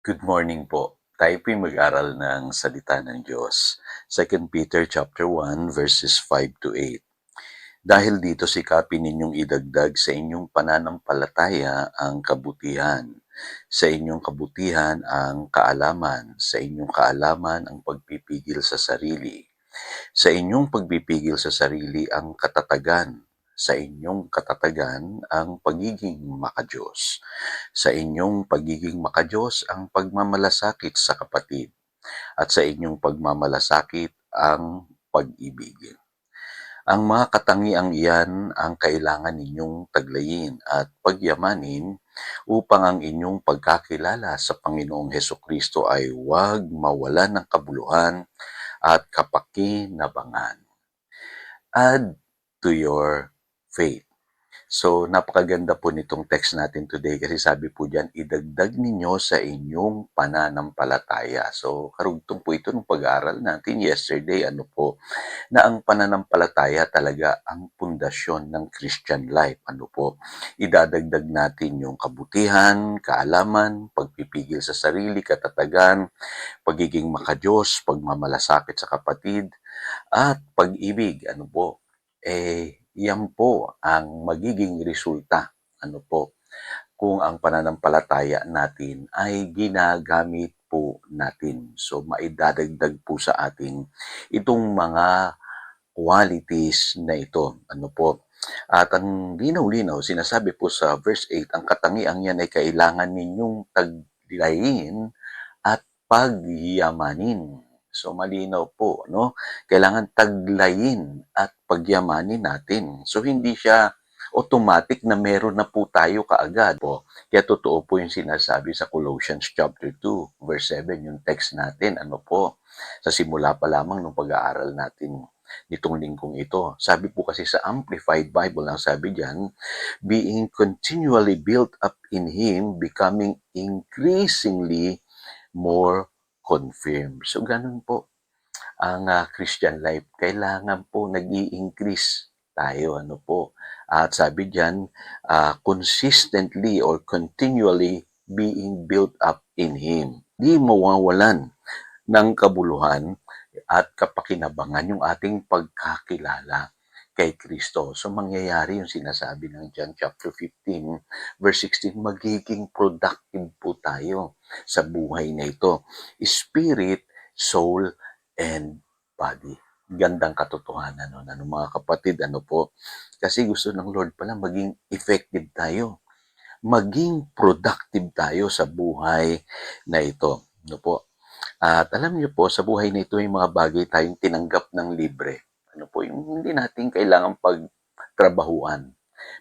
Good morning po. Tayo po'y mag-aral ng salita ng Diyos. 2 Peter chapter 1 verses 5 to 8. Dahil dito sikapin ninyong idagdag sa inyong pananampalataya ang kabutihan. Sa inyong kabutihan ang kaalaman. Sa inyong kaalaman ang pagpipigil sa sarili. Sa inyong pagpipigil sa sarili ang katatagan. Sa inyong katatagan ang pagiging makadiyos. Sa inyong pagiging makadiyos ang pagmamalasakit sa kapatid. At sa inyong pagmamalasakit ang pag-ibig. Ang mga katangiang iyan ang kailangan ninyong taglayin at pagyamanin upang ang inyong pagkakilala sa Panginoong Hesukristo ay huwag mawalan ng kabuluhan at kapakinabangan. Add to your faith. So, napakaganda po nitong text natin today kasi sabi po diyan, idagdag ninyo sa inyong pananampalataya. So, karugtong po ito ng pag-aaral natin yesterday, na ang pananampalataya talaga ang pundasyon ng Christian life. Idadagdag natin yung kabutihan, kaalaman, pagpipigil sa sarili, katatagan, pagiging makadiyos, pagmamalasakit sa kapatid, at pag-ibig. Yan po ang magiging resulta, kung ang pananampalataya natin ay ginagamit po natin. So, maidadagdag po sa ating itong mga qualities na ito. At ang linaw-linaw, sinasabi po sa verse 8, ang katangiang yan ay kailangan ninyong taglayin at pagyamanin. So malinaw po, no? Kailangan taglayin at pagyamanin natin. So hindi siya automatic na meron na po tayo kaagad po. Kaya totoo po yung sinasabi sa Colossians chapter 2, verse 7, yung text natin, sa simula pa lamang ng pag-aaral natin nitong linggong ito. Sabi po kasi sa Amplified Bible, ang sabi diyan, being continually built up in Him, becoming increasingly more confirmed. So, ganun po ang Christian life. Kailangan po nag-i-increase tayo. At sabi diyan, consistently or continually being built up in Him. Di mawawalan ng kabuluhan at kapakinabangan yung ating pagkakilala kay Kristo. So, mangyayari yung sinasabi ng John chapter 15, verse 16, magiging productive po tayo sa buhay na ito. Spirit, soul, and body. Gandang katotohanan nun. Mga kapatid, kasi gusto ng Lord pala maging effective tayo. Maging productive tayo sa buhay na ito. At alam niyo po, sa buhay na ito, may mga bagay tayong tinanggap ng libre. Yung hindi natin kailangan pagtrabahuan.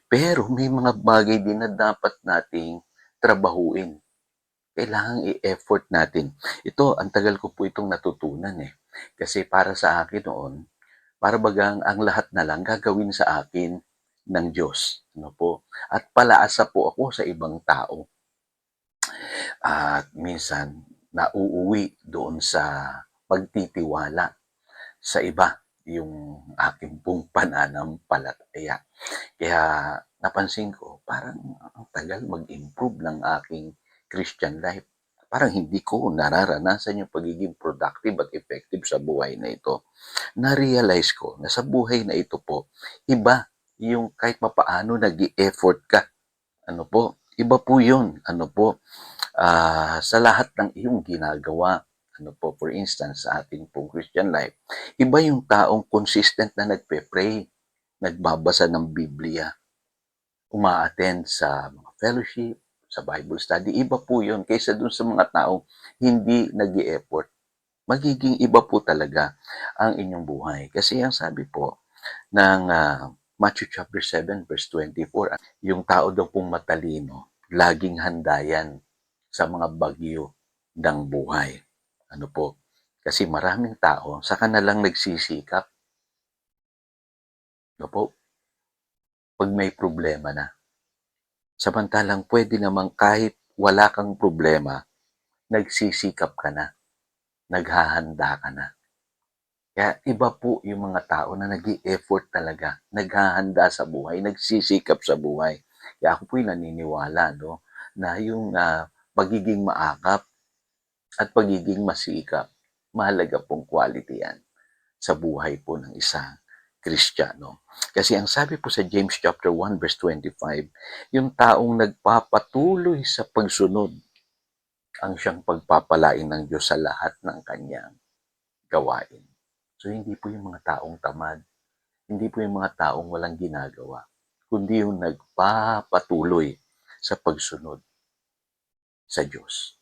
Pero may mga bagay din na dapat nating trabahuin. Kailangan i-effort natin. Ito, ang tagal ko po itong natutunan Kasi para sa akin noon, para bagang ang lahat na lang gagawin sa akin ng Diyos. At palaasa po ako sa ibang tao. At minsan, nauuwi doon sa pagtitiwala sa iba yung aking pong pananampalataya. Kaya napansin ko, parang ang tagal mag-improve ng aking Christian life. Parang hindi ko nararanasan yung pagiging productive at effective sa buhay na ito. Na-realize ko na sa buhay na ito po, iba yung kahit papaano nag-i-effort ka. Iba po yun. Sa lahat ng iyong ginagawa, for instance, sa ating pong Christian life, iba yung taong consistent na nagpe-pray, nagbabasa ng Biblia, uma-attend sa mga fellowship, sa Bible study. Iba po yun kaysa dun sa mga taong hindi nag-i-effort. Magiging iba po talaga ang inyong buhay. Kasi ang sabi po ng Matthew chapter 7 verse 24, yung tao daw pong matalino, laging handa yan sa mga bagyo ng buhay. Kasi maraming tao, saka na lang nagsisikap. Pag may problema na. Samantalang pwede namang kahit wala kang problema, nagsisikap ka na, naghahanda ka na. Kaya iba po yung mga tao na nag-i-effort talaga, naghahanda sa buhay, nagsisikap sa buhay. Kaya ako po'y naniniwala na yung pagiging maakap at pagiging masikap. Mahalaga pong quality yan sa buhay po ng isang Kristiyano. Kasi ang sabi po sa James chapter 1 verse 25, yung taong nagpapatuloy sa pagsunod ang siyang pagpapalain ng Diyos sa lahat ng kanyang gawain. So hindi po yung mga taong tamad, hindi po yung mga taong walang ginagawa, kundi yung nagpapatuloy sa pagsunod sa Diyos.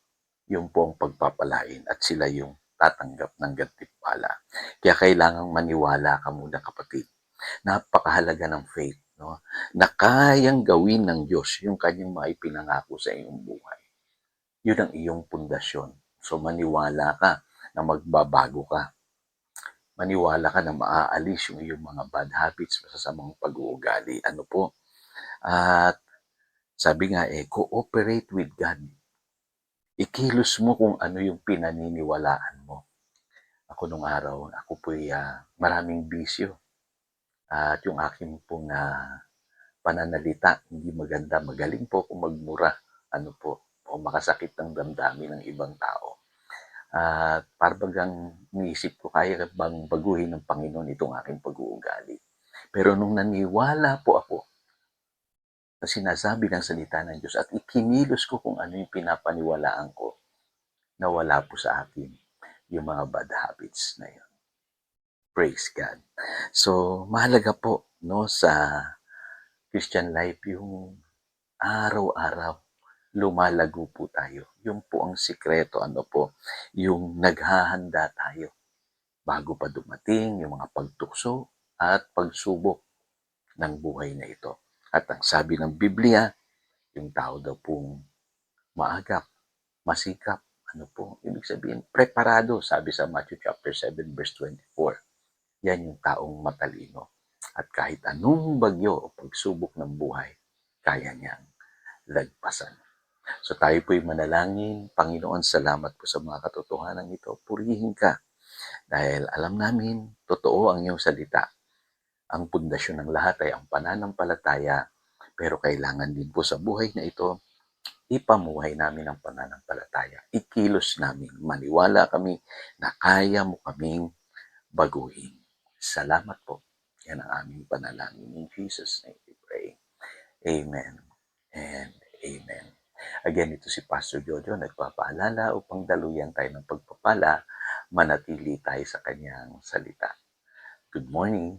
Yung po ang pagpapalain at sila yung tatanggap ng gantimpala. Kaya kailangang maniwala ka muna, kapatid. Napakahalaga ng faith, no? Na kayang gawin ng Diyos yung kanyang maipinangako sa iyong buhay. Yun ang iyong pundasyon. So maniwala ka na magbabago ka. Maniwala ka na maaalis yung iyong mga bad habits, masasamang pag-uugali. Ano po? At sabi nga cooperate with God. Ikilos mo kung ano yung pinaniniwalaan mo. Ako nung araw, ako po'y maraming bisyo. At yung aking pong pananalita, hindi maganda. Magaling po akong magmura. Ano po, o makasakit ng damdamin ng ibang tao. At parbagang niisip ko, kaya bang baguhin ng Panginoon itong aking pag-uugali. Pero nung naniwala po ako sa sinasabi ng salita ng Diyos at ikinilos ko kung ano yung pinapaniwalaan ko, nawala po sa akin yung mga bad habits na yun. Praise God. So, mahalaga po, no, sa Christian life yung araw-araw lumalago po tayo. Yung po ang sikreto, ano po, yung naghahanda tayo bago pa dumating yung mga pagtukso at pagsubok ng buhay na ito. At ang sabi ng Biblia, yung tao daw pong maagap, masikap, ano po, ibig sabihin, preparado, sabi sa Matthew chapter 7 verse 24. Yan yung taong matalino. At kahit anong bagyo o pagsubok ng buhay, kaya niyang lagpasan. So tayo po'y manalangin. Panginoon, salamat po sa mga katotohanan ito. Purihin ka dahil alam namin, totoo ang iyong salita. Ang pundasyon ng lahat ay ang pananampalataya, pero kailangan din po sa buhay na ito, ipamuhay namin ang pananampalataya. Ikilos namin, maniwala kami na kaya mo kaming baguhin. Salamat po. Yan ang aming panalangin. In Jesus' name we pray. Amen and amen. Again, ito si Pastor Jojo, nagpapaalala upang daluyan tayo ng pagpapala, manatili tayo sa kanyang salita. Good morning.